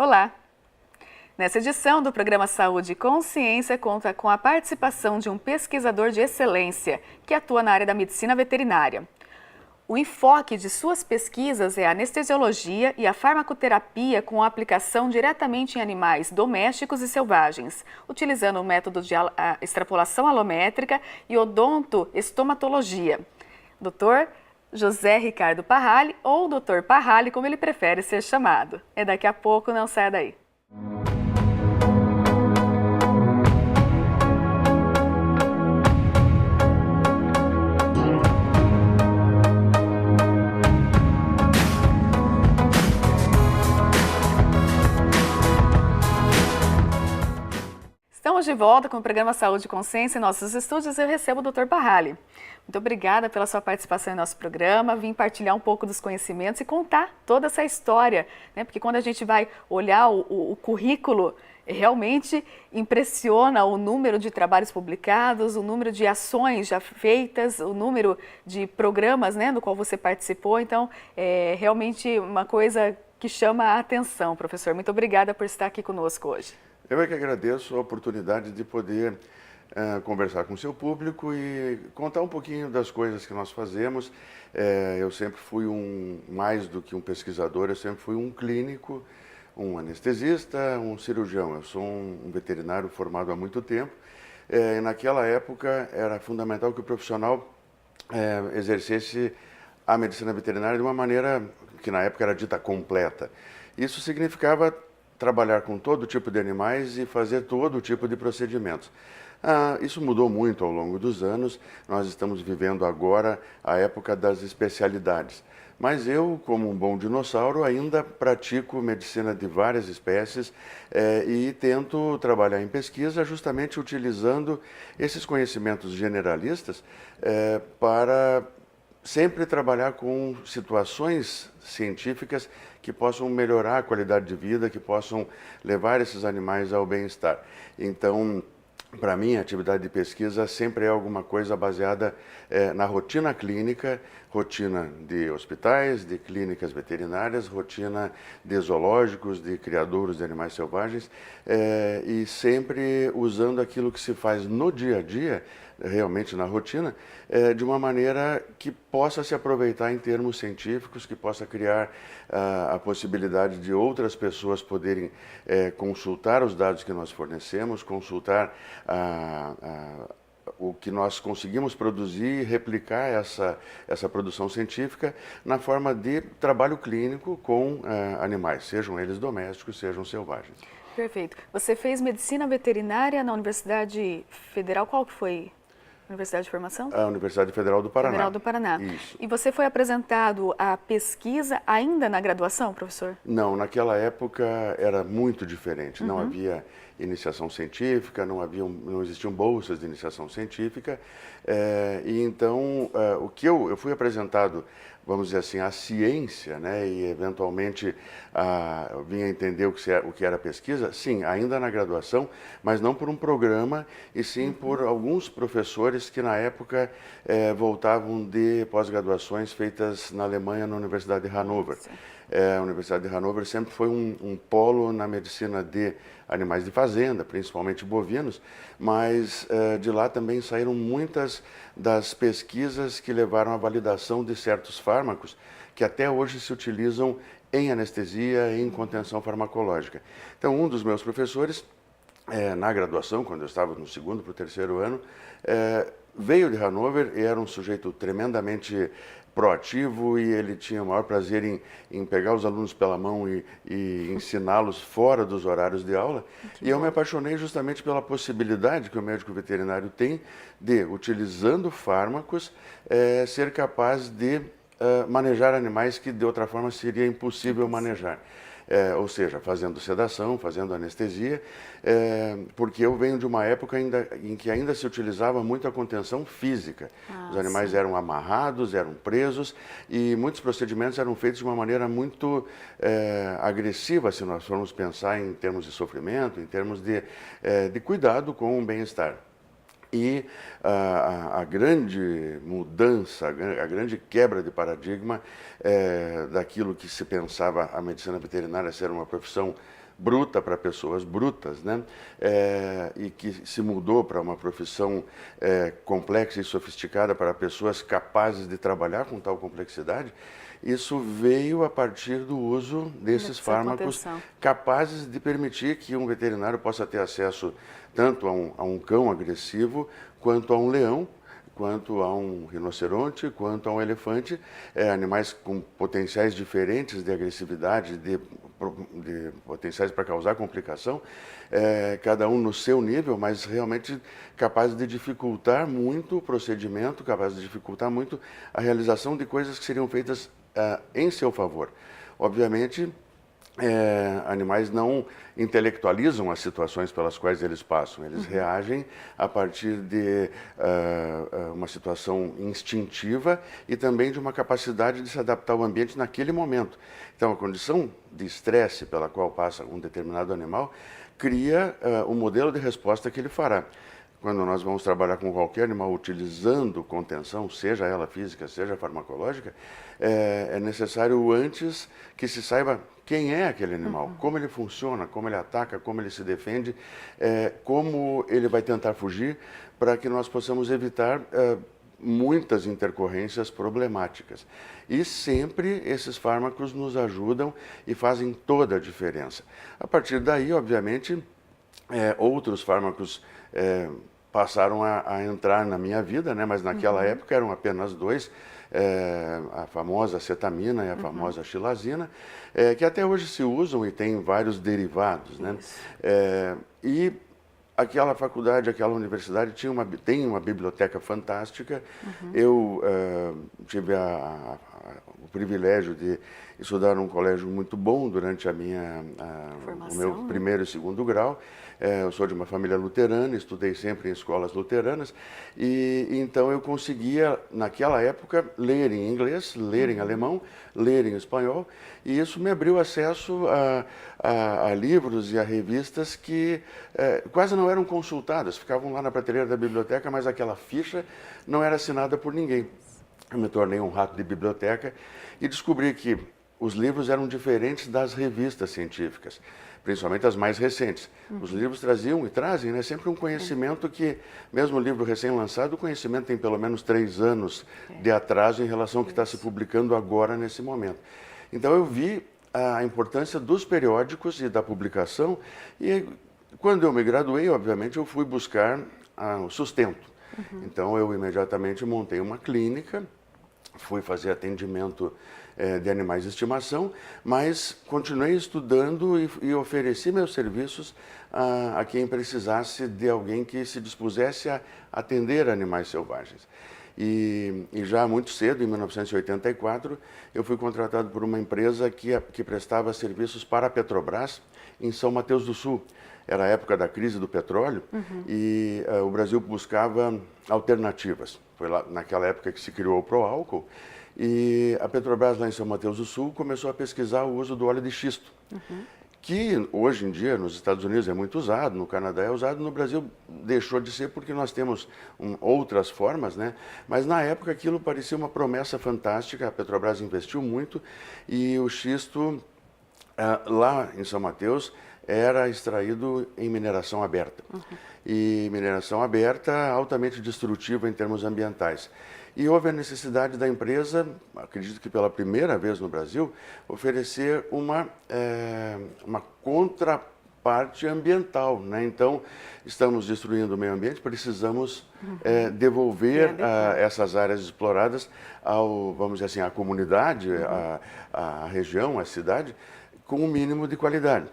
Olá! Nessa edição do programa Saúde e Consciência conta com a participação de um pesquisador de excelência que atua na área da medicina veterinária. O enfoque de suas pesquisas é a anestesiologia e a farmacoterapia com aplicação diretamente em animais domésticos e selvagens, utilizando o método de extrapolação alométrica e odontoestomatologia. Dr. José Ricardo Parrali, ou Dr. Parrali, como ele prefere ser chamado. É daqui a pouco, não saia daí. Estamos de volta com o programa Saúde e Consciência em nossos estúdios. Eu recebo o Dr. Parrali. Muito obrigada pela sua participação em nosso programa. Vim partilhar um pouco dos conhecimentos e contar toda essa história, né? Porque quando a gente vai olhar o currículo, realmente impressiona o número de trabalhos publicados, o número de ações já feitas, o número de programas, né, no qual você participou. Então, é realmente uma coisa que chama a atenção, professor. Muito obrigada por estar aqui conosco hoje. Eu é que agradeço a oportunidade de poder conversar com o seu público e contar um pouquinho das coisas que nós fazemos. Eu sempre fui mais do que um pesquisador, eu sempre fui um clínico, um anestesista, um cirurgião. Eu sou um veterinário formado há muito tempo. E naquela época era fundamental que o profissional exercesse a medicina veterinária de uma maneira que na época era dita completa. Isso significava trabalhar com todo tipo de animais e fazer todo tipo de procedimentos. Isso mudou muito ao longo dos anos. Nós estamos vivendo agora a época das especialidades. Mas eu, como um bom dinossauro, ainda pratico medicina de várias espécies e tento trabalhar em pesquisa justamente utilizando esses conhecimentos generalistas para sempre trabalhar com situações científicas que possam melhorar a qualidade de vida, que possam levar esses animais ao bem-estar. Então, para mim, a atividade de pesquisa sempre é alguma coisa baseada na rotina clínica, rotina de hospitais, de clínicas veterinárias, rotina de zoológicos, de criadouros de animais selvagens, e sempre usando aquilo que se faz no dia a dia, realmente na rotina, de uma maneira que possa se aproveitar em termos científicos, que possa criar a possibilidade de outras pessoas poderem consultar os dados que nós fornecemos, consultar o que nós conseguimos produzir e replicar essa produção científica na forma de trabalho clínico com animais, sejam eles domésticos, sejam selvagens. Perfeito. Você fez medicina veterinária na Universidade Federal, qual que foi? Universidade de Formação? A Universidade Federal do Paraná. Federal do Paraná. Isso. E você foi apresentado à pesquisa ainda na graduação, professor? Não, naquela época era muito diferente. Não havia iniciação científica, não existiam bolsas de iniciação científica. E então, o que eu fui apresentado, vamos dizer assim, à ciência, né, e eventualmente eu vim a entender o que era pesquisa, sim, ainda na graduação, mas não por um programa, e sim por alguns professores que na época voltavam de pós-graduações feitas na Alemanha, na Universidade de Hannover. A Universidade de Hannover sempre foi um polo na medicina de animais de fazenda, principalmente bovinos, mas de lá também saíram muitas das pesquisas que levaram à validação de certos fármacos que até hoje se utilizam em anestesia e em contenção farmacológica. Então, um dos meus professores, na graduação, quando eu estava no segundo para o terceiro ano, veio de Hannover e era um sujeito tremendamente proativo e ele tinha o maior prazer em pegar os alunos pela mão e ensiná-los fora dos horários de aula. E eu me apaixonei justamente pela possibilidade que o médico veterinário tem de, utilizando fármacos, ser capaz de manejar animais que de outra forma seria impossível manejar. Ou seja, fazendo sedação, fazendo anestesia, porque eu venho de uma época em que ainda se utilizava muito a contenção física. Os animais eram amarrados, eram presos e muitos procedimentos eram feitos de uma maneira muito agressiva, se nós formos pensar em termos de sofrimento, em termos de cuidado com o bem-estar. E a grande mudança, a grande quebra de paradigma daquilo que se pensava a medicina veterinária ser uma profissão bruta para pessoas brutas, né? E que se mudou para uma profissão complexa e sofisticada para pessoas capazes de trabalhar com tal complexidade, isso veio a partir do uso desses fármacos capazes de permitir que um veterinário possa ter acesso tanto a um cão agressivo, quanto a um leão, quanto a um rinoceronte, quanto a um elefante, animais com potenciais diferentes de agressividade, de potenciais para causar complicação, cada um no seu nível, mas realmente capazes de dificultar muito o procedimento, capazes de dificultar muito a realização de coisas que seriam feitas em seu favor. Obviamente, animais não intelectualizam as situações pelas quais eles passam, eles reagem a partir de uma situação instintiva e também de uma capacidade de se adaptar ao ambiente naquele momento. Então, a condição de estresse pela qual passa um determinado animal cria o modelo de resposta que ele fará. Quando nós vamos trabalhar com qualquer animal utilizando contenção, seja ela física, seja farmacológica, é necessário antes que se saiba quem é aquele animal, como ele funciona, como ele ataca, como ele se defende, como ele vai tentar fugir, para que nós possamos evitar muitas intercorrências problemáticas. E sempre esses fármacos nos ajudam e fazem toda a diferença. A partir daí, obviamente, outros fármacos passaram a entrar na minha vida, né? Mas naquela época eram apenas dois, a famosa acetamina e a famosa xilazina, que até hoje se usam e tem vários derivados, né? E aquela faculdade, aquela universidade tem uma biblioteca fantástica. Eu tive o privilégio de estudar num colégio muito bom durante o meu primeiro e segundo grau. Eu sou de uma família luterana, estudei sempre em escolas luteranas, e então eu conseguia, naquela época, ler em inglês, ler em alemão, ler em espanhol, e isso me abriu acesso a livros e a revistas que quase não eram consultadas, ficavam lá na prateleira da biblioteca, mas aquela ficha não era assinada por ninguém. Eu me tornei um rato de biblioteca e descobri que os livros eram diferentes das revistas científicas, principalmente as mais recentes. Os livros traziam e trazem, né, sempre um conhecimento que, mesmo o livro recém-lançado, o conhecimento tem pelo menos 3 anos de atraso em relação ao que está se publicando agora, nesse momento. Então eu vi a importância dos periódicos e da publicação, e quando eu me graduei, obviamente, eu fui buscar o sustento. Então eu imediatamente montei uma clínica, fui fazer atendimento de animais de estimação, mas continuei estudando e ofereci meus serviços a quem precisasse de alguém que se dispusesse a atender animais selvagens. E já muito cedo, em 1984, eu fui contratado por uma empresa que prestava serviços para a Petrobras em São Mateus do Sul. Era a época da crise do petróleo e o Brasil buscava alternativas. Foi lá naquela época que se criou o Proálcool. E a Petrobras, lá em São Mateus do Sul, começou a pesquisar o uso do óleo de xisto, que hoje em dia nos Estados Unidos é muito usado, no Canadá é usado, no Brasil deixou de ser porque nós temos outras formas, né? Mas na época aquilo parecia uma promessa fantástica, a Petrobras investiu muito e o xisto lá em São Mateus era extraído em mineração aberta. E mineração aberta altamente destrutiva em termos ambientais. E houve a necessidade da empresa, acredito que pela primeira vez no Brasil, oferecer uma contraparte ambiental, né? Então, estamos destruindo o meio ambiente, precisamos devolver essas áreas exploradas vamos dizer assim, à comunidade, à região, à cidade, com um mínimo de qualidade.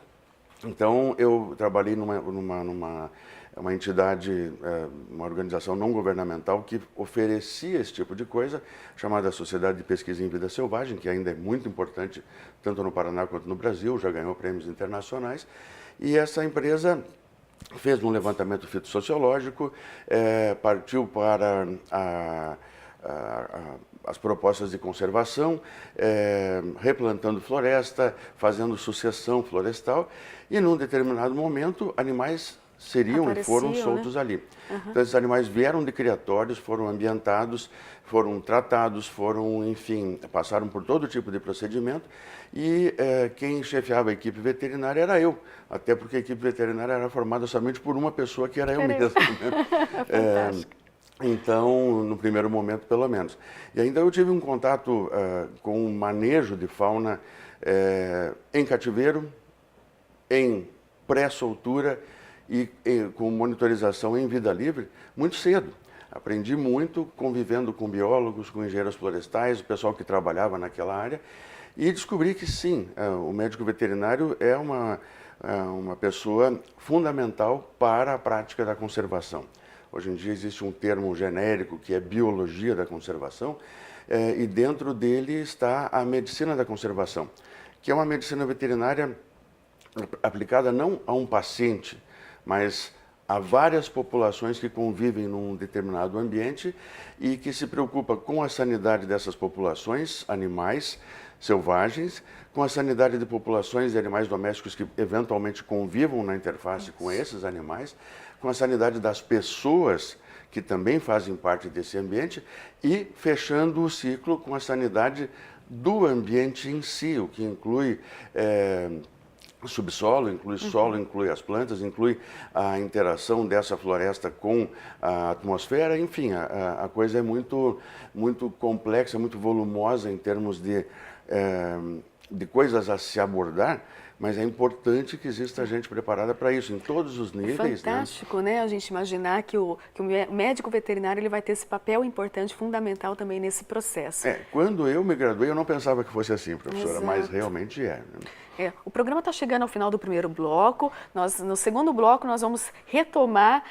Então, eu trabalhei uma entidade, uma organização não governamental que oferecia esse tipo de coisa, chamada Sociedade de Pesquisa em Vida Selvagem, que ainda é muito importante, tanto no Paraná quanto no Brasil, já ganhou prêmios internacionais. E essa empresa fez um levantamento fitossociológico, partiu para as propostas de conservação, replantando floresta, fazendo sucessão florestal, e num determinado momento, animais seriam e foram soltos, né, ali. Então, esses animais vieram de criatórios, foram ambientados, foram tratados, enfim, passaram por todo tipo de procedimento e quem chefiava a equipe veterinária era eu, até porque a equipe veterinária era formada somente por uma pessoa, que era eu mesmo. Né? Então, no primeiro momento, pelo menos. E ainda eu tive um contato com o manejo de fauna em cativeiro, em pré-soltura e com monitorização em vida livre muito cedo. Aprendi muito convivendo com biólogos, com engenheiros florestais, o pessoal que trabalhava naquela área, e descobri que sim, o médico veterinário é uma pessoa fundamental para a prática da conservação. Hoje em dia existe um termo genérico que é biologia da conservação, e dentro dele está a medicina da conservação, que é uma medicina veterinária aplicada não a um paciente, mas a várias populações que convivem num determinado ambiente e que se preocupa com a sanidade dessas populações, animais selvagens, com a sanidade de populações de animais domésticos que eventualmente convivam na interface com esses animais, com a sanidade das pessoas que também fazem parte desse ambiente e fechando o ciclo com a sanidade do ambiente em si, o que inclui subsolo, inclui solo, inclui as plantas, inclui a interação dessa floresta com a atmosfera, enfim, a coisa é muito, muito complexa, muito volumosa em termos de coisas a se abordar, mas é importante que exista gente preparada para isso, em todos os níveis. É fantástico, né? A gente imaginar que o médico veterinário ele vai ter esse papel importante, fundamental também nesse processo. Quando eu me graduei, eu não pensava que fosse assim, professora, Exato. mas realmente é. O programa está chegando ao final do primeiro bloco. No segundo bloco, nós vamos retomar,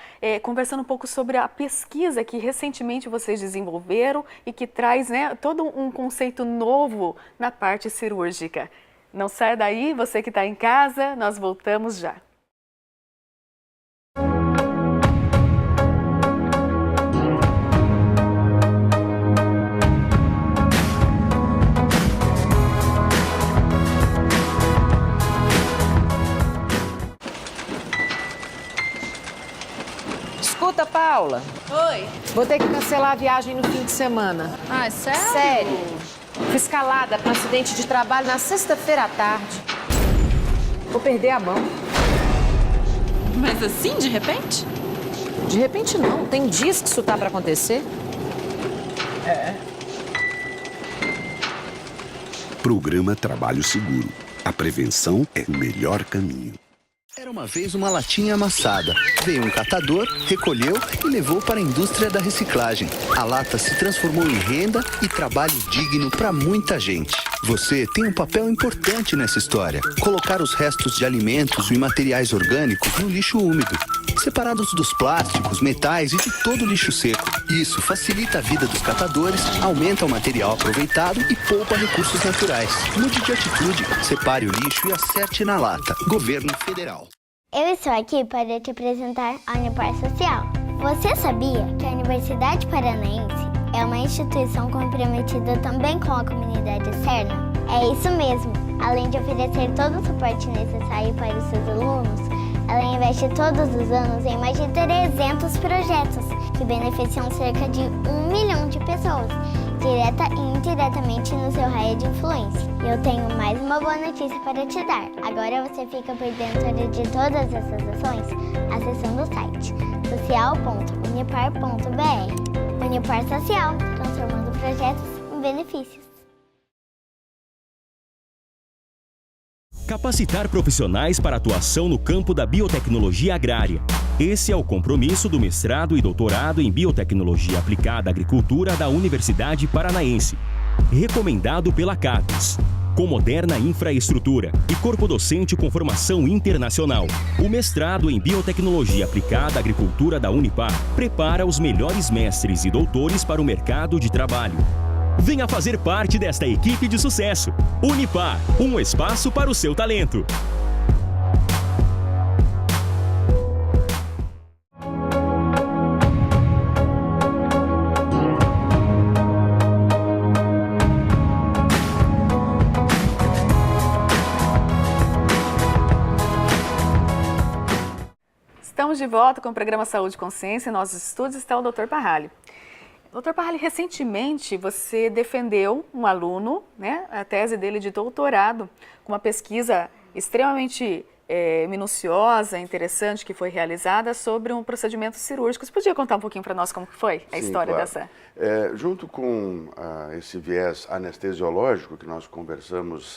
conversando um pouco sobre a pesquisa que recentemente vocês desenvolveram e que traz, né, todo um conceito novo na parte cirúrgica. Não saia daí, você que está em casa, nós voltamos já. Escuta, Paula. Oi. Vou ter que cancelar a viagem no fim de semana. Ah, sério? Sério. Fui escalada para um acidente de trabalho na sexta-feira à tarde. Vou perder a mão. Mas assim, de repente? De repente não. Tem dias que isso tá para acontecer. Programa Trabalho Seguro. A prevenção é o melhor caminho. Era uma vez uma latinha amassada. Veio um catador, recolheu e levou para a indústria da reciclagem. A lata se transformou em renda e trabalho digno para muita gente. Você tem um papel importante nessa história. Colocar os restos de alimentos e materiais orgânicos no lixo úmido, separados dos plásticos, metais e de todo o lixo seco. Isso facilita a vida dos catadores, aumenta o material aproveitado e poupa recursos naturais. Mude de atitude, separe o lixo e acerte na lata. Governo Federal. Eu estou aqui para te apresentar a Unipar Social. Você sabia que a Universidade Paranaense é uma instituição comprometida também com a comunidade externa? É isso mesmo. Além de oferecer todo o suporte necessário para os seus alunos, ela investe todos os anos em mais de 300 projetos que beneficiam cerca de 1 milhão de pessoas, direta e indiretamente no seu raio de influência. E eu tenho mais uma boa notícia para te dar. Agora você fica por dentro de todas essas ações acessando o site social.unipar.br. Unipar Social, transformando projetos em benefícios. Capacitar profissionais para atuação no campo da biotecnologia agrária. Esse é o compromisso do mestrado e doutorado em Biotecnologia Aplicada à Agricultura da Universidade Paranaense, recomendado pela CAPES. Com moderna infraestrutura e corpo docente com formação internacional, o mestrado em Biotecnologia Aplicada à Agricultura da Unipar prepara os melhores mestres e doutores para o mercado de trabalho. Venha fazer parte desta equipe de sucesso. Unipar, um espaço para o seu talento. Estamos Estamos de volta com o programa Saúde e Consciência. Em nossos estúdios está o Dr. Parralli. Dr. Parralli, recentemente você defendeu um aluno, né, a tese dele de doutorado, com uma pesquisa extremamente minuciosa, interessante, que foi realizada sobre um procedimento cirúrgico. Você podia contar um pouquinho para nós como foi a história claro. dessa? Junto com esse viés anestesiológico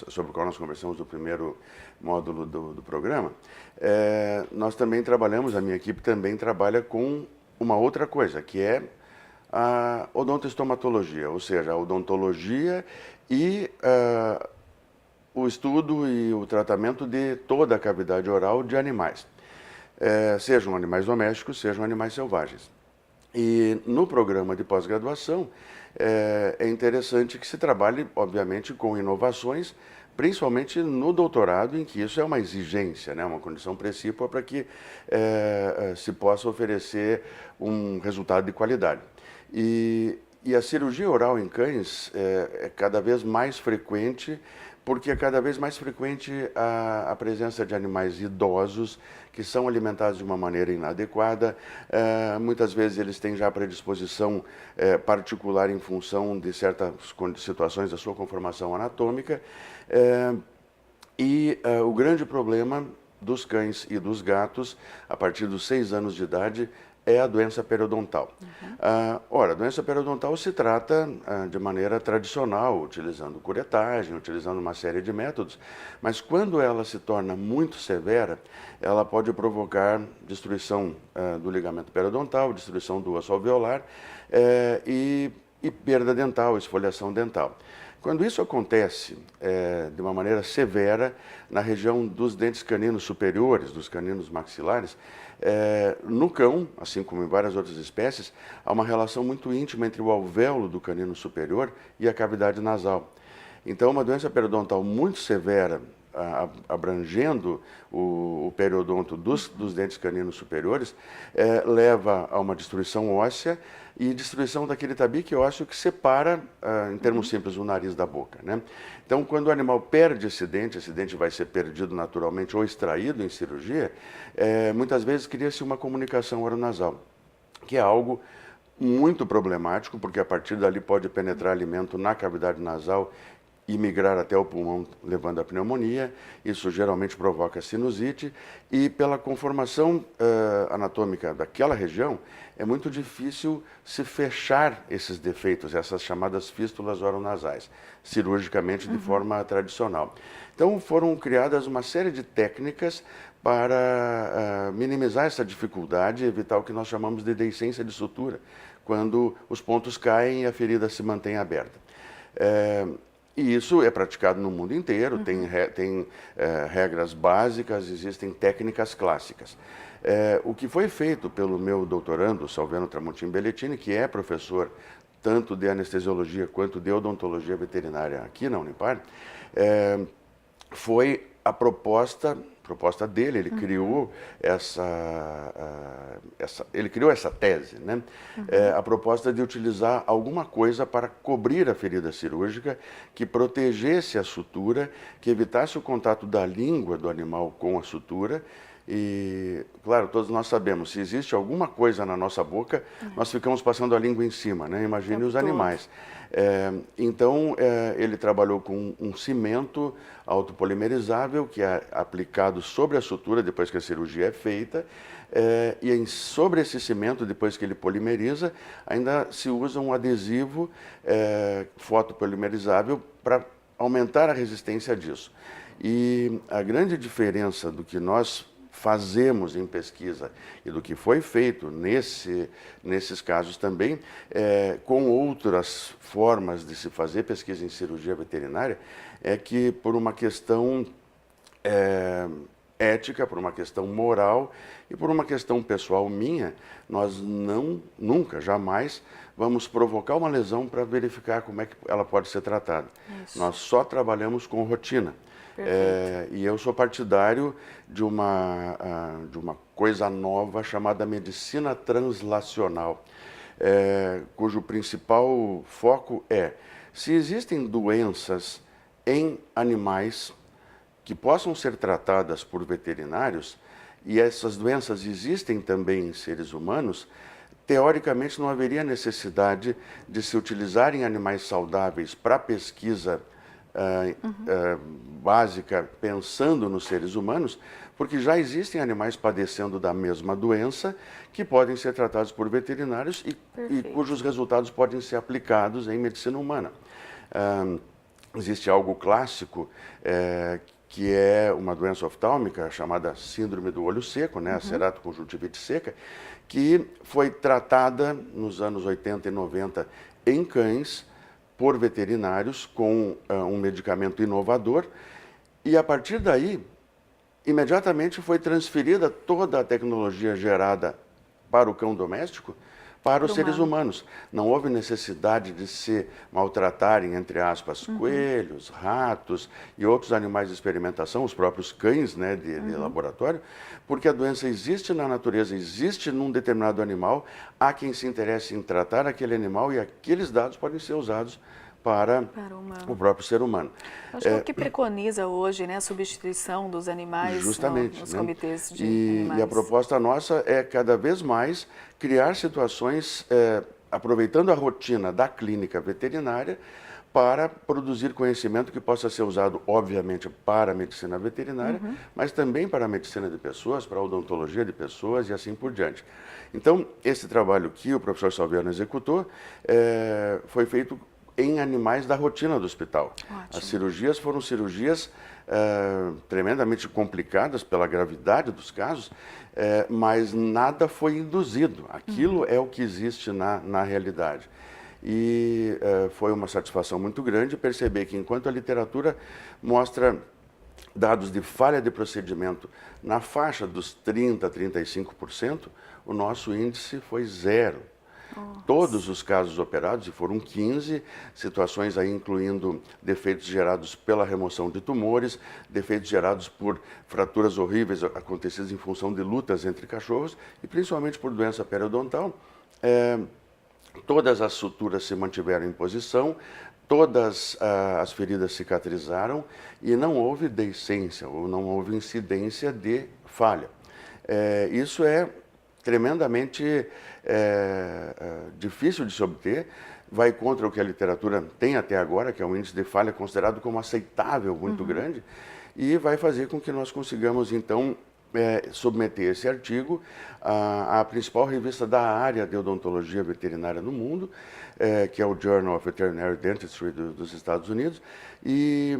sobre o qual nós conversamos no primeiro módulo do programa, nós também trabalhamos, a minha equipe também trabalha com uma outra coisa, que é a odontoestomatologia, ou seja, a odontologia e o estudo e o tratamento de toda a cavidade oral de animais, sejam animais domésticos, sejam animais selvagens. E no programa de pós-graduação é interessante que se trabalhe, obviamente, com inovações, principalmente no doutorado, em que isso é uma exigência, né, uma condição precípua para que se possa oferecer um resultado de qualidade. E a cirurgia oral em cães é cada vez mais frequente, porque é cada vez mais frequente a presença de animais idosos que são alimentados de uma maneira inadequada. Muitas vezes eles têm já predisposição particular em função de certas situações da sua conformação anatômica. O grande problema dos cães e dos gatos, a partir dos 6 anos de idade, é a doença periodontal. Ora, a doença periodontal se trata de maneira tradicional, utilizando curetagem, utilizando uma série de métodos, mas quando ela se torna muito severa, ela pode provocar destruição do ligamento periodontal, destruição do osso alveolar e perda dental, esfoliação dental. Quando isso acontece de uma maneira severa na região dos dentes caninos superiores, dos caninos maxilares, no cão, assim como em várias outras espécies, há uma relação muito íntima entre o alvéolo do canino superior e a cavidade nasal. Então, uma doença periodontal muito severa, abrangendo o periodonto dos dentes caninos superiores, leva a uma destruição óssea e destruição daquele tabique ósseo que separa, em termos simples, o nariz da boca, né? Então, quando o animal perde esse dente vai ser perdido naturalmente ou extraído em cirurgia, muitas vezes cria-se uma comunicação oronasal, que é algo muito problemático, porque a partir dali pode penetrar alimento na cavidade nasal e migrar até o pulmão, levando à pneumonia. Isso geralmente provoca sinusite e, pela conformação anatômica daquela região, é muito difícil se fechar esses defeitos, essas chamadas fístulas oronasais, cirurgicamente de forma tradicional. Então, foram criadas uma série de técnicas para minimizar essa dificuldade e evitar o que nós chamamos de deiscência de sutura, quando os pontos caem e a ferida se mantém aberta. E isso é praticado no mundo inteiro, tem regras básicas, existem técnicas clássicas. O que foi feito pelo meu doutorando, Salviano Tramontim Belletini, que é professor tanto de anestesiologia quanto de odontologia veterinária aqui na Unipar, foi a proposta dele, ele criou essa tese, né? A proposta de utilizar alguma coisa para cobrir a ferida cirúrgica, que protegesse a sutura, que evitasse o contato da língua do animal com a sutura. E, claro, todos nós sabemos, se existe alguma coisa na nossa boca, nós ficamos passando a língua em cima, né? Imagine os animais. Então, ele trabalhou com um cimento autopolimerizável, que é aplicado sobre a sutura depois que a cirurgia é feita, e sobre esse cimento, depois que ele polimeriza, ainda se usa um adesivo fotopolimerizável para aumentar a resistência disso. E a grande diferença do que nós fazemos em pesquisa e do que foi feito nesses casos também, com outras formas de se fazer pesquisa em cirurgia veterinária, é que por uma questão ética, por uma questão moral e por uma questão pessoal minha, nós nunca, jamais, vamos provocar uma lesão para verificar como é que ela pode ser tratada. Isso. Nós só trabalhamos com rotina. E eu sou partidário de uma coisa nova chamada medicina translacional, cujo principal foco é, se existem doenças em animais que possam ser tratadas por veterinários, e essas doenças existem também em seres humanos, teoricamente não haveria necessidade de se utilizar em animais saudáveis para pesquisa básica, pensando nos seres humanos, porque já existem animais padecendo da mesma doença que podem ser tratados por veterinários e cujos resultados podem ser aplicados em medicina humana. Existe algo clássico que é uma doença oftálmica chamada síndrome do olho seco, né, a ceratoconjuntivite seca, que foi tratada nos anos 80 e 90 em cães por veterinários com um medicamento inovador, e a partir daí, imediatamente foi transferida toda a tecnologia gerada para o cão doméstico para os seres humanos. Não houve necessidade de se maltratarem, entre aspas, coelhos, ratos e outros animais de experimentação, os próprios cães, né, de laboratório, porque a doença existe na natureza, existe num determinado animal, há quem se interesse em tratar aquele animal e aqueles dados podem ser usados para o próprio ser humano. Acho que é o que preconiza hoje, né, a substituição dos animais nos comitês de animais. E a proposta nossa é cada vez mais criar situações, aproveitando a rotina da clínica veterinária, para produzir conhecimento que possa ser usado, obviamente, para a medicina veterinária, mas também para a medicina de pessoas, para a odontologia de pessoas e assim por diante. Então, esse trabalho que o professor Salviano executou foi feito em animais da rotina do hospital. Ótimo. As cirurgias foram cirurgias tremendamente complicadas pela gravidade dos casos, mas nada foi induzido. Aquilo é o que existe na realidade. E foi uma satisfação muito grande perceber que, enquanto a literatura mostra dados de falha de procedimento na faixa dos 30% a 35%, o nosso índice foi 0. Nossa. Todos os casos operados, e foram 15, situações aí incluindo defeitos gerados pela remoção de tumores, defeitos gerados por fraturas horríveis acontecidas em função de lutas entre cachorros e principalmente por doença periodontal. Todas as suturas se mantiveram em posição, todas as feridas cicatrizaram e não houve deiscência, ou não houve incidência de falha. Isso é tremendamente difícil de se obter, vai contra o que a literatura tem até agora, que é um índice de falha considerado como aceitável, muito grande, e vai fazer com que nós consigamos, então, submeter esse artigo à principal revista da área de odontologia veterinária no mundo, que é o Journal of Veterinary Dentistry dos Estados Unidos, e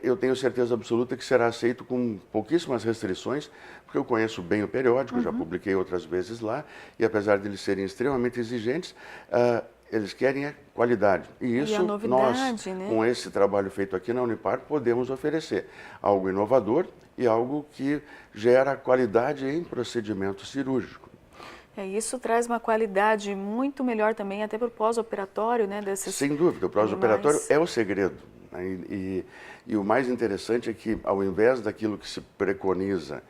eu tenho certeza absoluta que será aceito com pouquíssimas restrições, porque eu conheço bem o periódico, já publiquei outras vezes lá, e apesar de eles serem extremamente exigentes, eles querem a qualidade. E isso a novidade, nós, com esse trabalho feito aqui na Unipar, podemos oferecer algo inovador e algo que gera qualidade em procedimento cirúrgico. Isso traz uma qualidade muito melhor também, até para o pós-operatório, né? Sem dúvida, o pós-operatório é o segredo. E o mais interessante é que, ao invés daquilo que se preconiza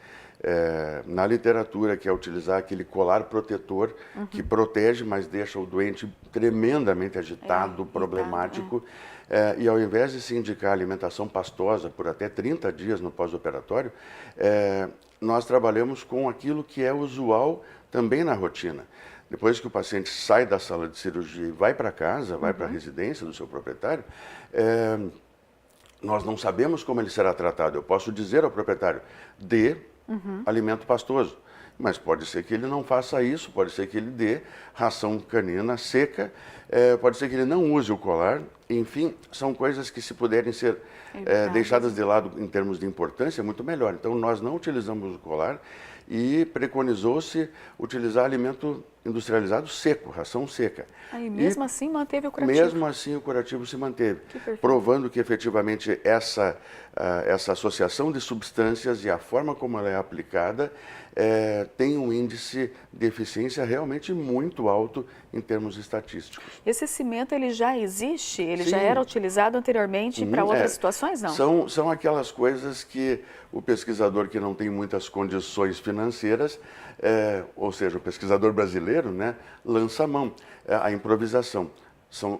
na literatura, que é utilizar aquele colar protetor que protege, mas deixa o doente tremendamente agitado, problemático, e ao invés de se indicar alimentação pastosa por até 30 dias no pós-operatório, nós trabalhamos com aquilo que é usual também na rotina. Depois que o paciente sai da sala de cirurgia e vai para casa, vai para a residência do seu proprietário, nós não sabemos como ele será tratado. Eu posso dizer ao proprietário, dê alimento pastoso, mas pode ser que ele não faça isso, pode ser que ele dê ração canina seca, pode ser que ele não use o colar, enfim, são coisas que, se puderem ser deixadas de lado em termos de importância, é muito melhor. Então, nós não utilizamos o colar e preconizou-se utilizar alimento industrializado seco, ração seca. E mesmo assim manteve o curativo? Mesmo assim o curativo se manteve, provando que efetivamente essa associação de substâncias e a forma como ela é aplicada tem um índice de eficiência realmente muito alto em termos estatísticos. Esse cimento, ele já existe? Ele já era utilizado anteriormente para outras situações, não? São aquelas coisas que o pesquisador que não tem muitas condições financeiras, ou seja, o pesquisador brasileiro, né, lança a mão, a improvisação.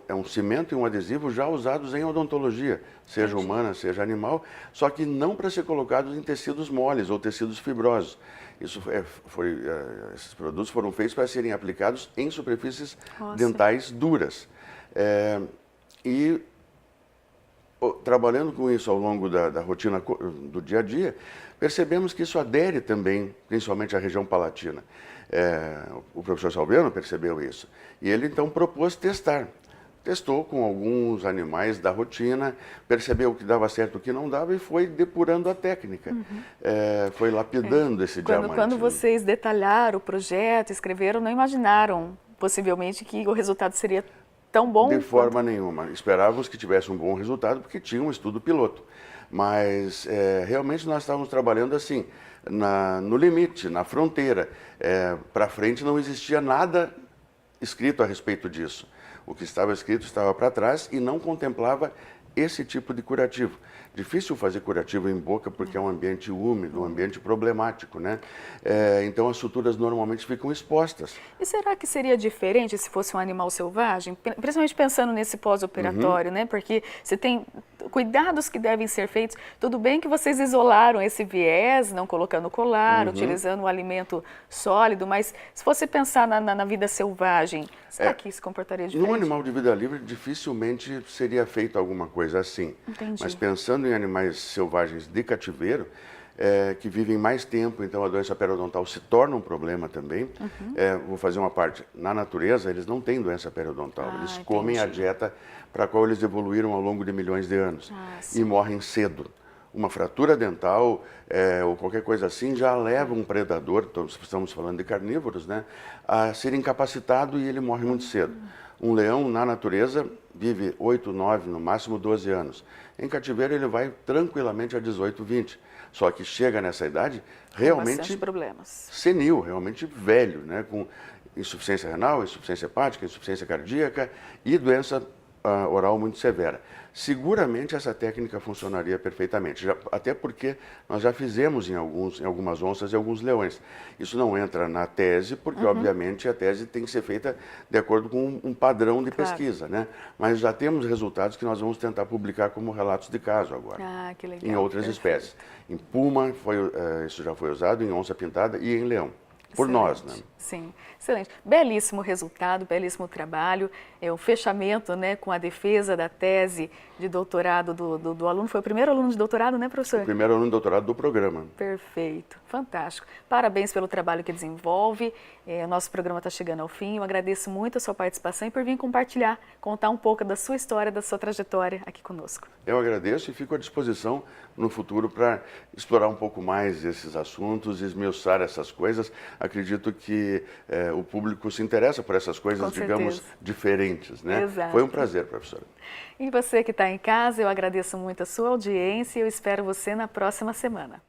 É um cimento e um adesivo já usados em odontologia, seja humana, seja animal, só que não para ser colocados em tecidos moles ou tecidos fibrosos. Esses produtos foram feitos para serem aplicados em superfícies dentais duras. Trabalhando com isso ao longo da rotina do dia a dia, percebemos que isso adere também, principalmente à região palatina. O professor Salviano percebeu isso. E ele, então, propôs testar. Testou com alguns animais da rotina, percebeu o que dava certo e o que não dava e foi depurando a técnica. Foi lapidando esse diamante. Quando vocês detalharam o projeto, escreveram, não imaginaram, possivelmente, que o resultado seria tão bom? De forma nenhuma. Esperávamos que tivesse um bom resultado, porque tinha um estudo piloto. Mas, realmente, nós estávamos trabalhando assim, no limite, na fronteira. Para frente não existia nada escrito a respeito disso. O que estava escrito estava para trás e não contemplava esse tipo de curativo. Difícil fazer curativo em boca porque é um ambiente úmido, um ambiente problemático, né? Então as suturas normalmente ficam expostas. E será que seria diferente se fosse um animal selvagem? Principalmente pensando nesse pós-operatório, né? Porque você tem cuidados que devem ser feitos. Tudo bem que vocês isolaram esse viés, não colocando colar, utilizando o alimento sólido, mas se fosse pensar na vida selvagem, será que isso comportaria diferente? Num animal de vida livre, dificilmente seria feito alguma coisa assim. Entendi. Mas pensando em animais selvagens de cativeiro, que vivem mais tempo, então a doença periodontal se torna um problema também. Vou fazer uma parte. Na natureza, eles não têm doença periodontal. Eles comem a dieta para a qual eles evoluíram ao longo de milhões de anos. E morrem cedo. Uma fratura dental ou qualquer coisa assim já leva um predador, estamos falando de carnívoros, né, a ser incapacitado e ele morre muito cedo. Um leão, na natureza, vive 8, 9, no máximo 12 anos. Em cativeiro, ele vai tranquilamente a 18, 20. Só que chega nessa idade realmente senil, realmente velho, né? Com insuficiência renal, insuficiência hepática, insuficiência cardíaca e doença oral muito severa. Seguramente essa técnica funcionaria perfeitamente, até porque nós já fizemos em algumas onças e alguns leões. Isso não entra na tese, porque obviamente a tese tem que ser feita de acordo com um padrão de pesquisa, né? Mas já temos resultados que nós vamos tentar publicar como relatos de caso agora, que legal, em outras espécies. Em puma, isso já foi usado, em onça pintada e em leão. Por nós, né? Sim, excelente. Belíssimo resultado, belíssimo trabalho. O fechamento, né, com a defesa da tese de doutorado do aluno. Foi o primeiro aluno de doutorado, né, professor? O primeiro aluno de doutorado do programa. Perfeito, fantástico. Parabéns pelo trabalho que desenvolve. O nosso programa está chegando ao fim. Eu agradeço muito a sua participação e por vir compartilhar, contar um pouco da sua história, da sua trajetória aqui conosco. Eu agradeço e fico à disposição no futuro para explorar um pouco mais esses assuntos, esmiuçar essas coisas. Acredito que o público se interessa por essas coisas, digamos, diferentes, né? Exato. Foi um prazer, professora. E você que está em casa, eu agradeço muito a sua audiência e eu espero você na próxima semana.